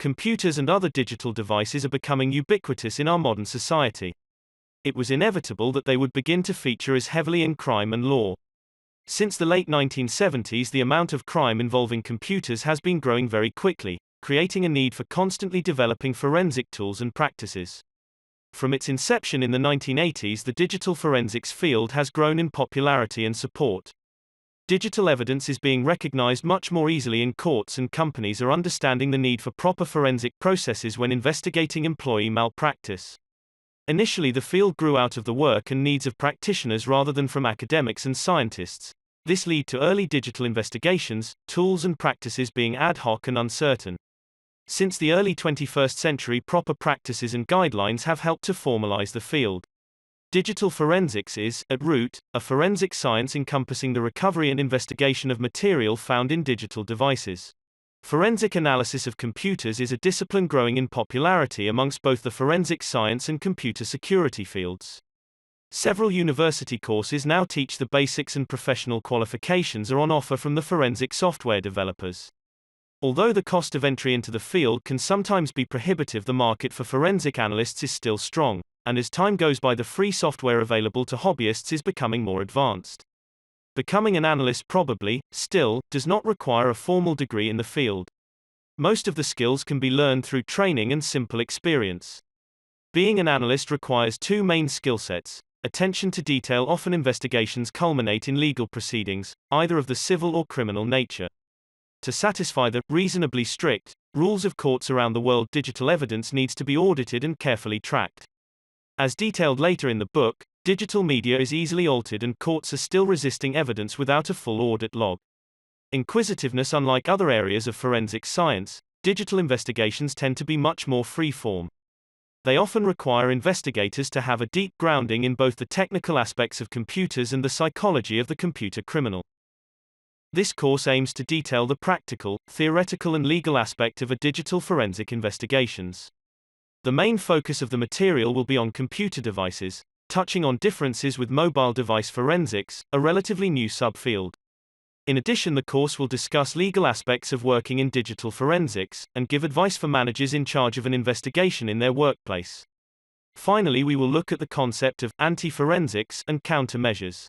Computers and other digital devices are becoming ubiquitous in our modern society. It was inevitable that they would begin to feature as heavily in crime and law. Since the late 1970s, the amount of crime involving computers has been growing very quickly, creating a need for constantly developing forensic tools and practices. From its inception in the 1980s, the digital forensics field has grown in popularity and support. Digital evidence is being recognized much more easily in courts, and companies are understanding the need for proper forensic processes when investigating employee malpractice. Initially, the field grew out of the work and needs of practitioners rather than from academics and scientists. This led to early digital investigations, tools and practices being ad hoc and uncertain. Since the early 21st century, proper practices and guidelines have helped to formalize the field. Digital forensics is, at root, a forensic science encompassing the recovery and investigation of material found in digital devices. Forensic analysis of computers is a discipline growing in popularity amongst both the forensic science and computer security fields. Several university courses now teach the basics, and professional qualifications are on offer from the forensic software developers. Although the cost of entry into the field can sometimes be prohibitive, the market for forensic analysts is still strong, and as time goes by, the free software available to hobbyists is becoming more advanced. Becoming an analyst probably, still, does not require a formal degree in the field. Most of the skills can be learned through training and simple experience. Being an analyst requires two main skill sets: attention to detail. Often investigations culminate in legal proceedings, either of the civil or criminal nature. To satisfy the reasonably strict rules of courts around the world, digital evidence needs to be audited and carefully tracked. As detailed later in the book, digital media is easily altered, and courts are still resisting evidence without a full audit log. Inquisitiveness: unlike other areas of forensic science, digital investigations tend to be much more free-form. They often require investigators to have a deep grounding in both the technical aspects of computers and the psychology of the computer criminal. This course aims to detail the practical, theoretical and legal aspect of a digital forensic investigations. The main focus of the material will be on computer devices, touching on differences with mobile device forensics, a relatively new subfield. In addition, the course will discuss legal aspects of working in digital forensics, and give advice for managers in charge of an investigation in their workplace. Finally, we will look at the concept of anti-forensics and countermeasures.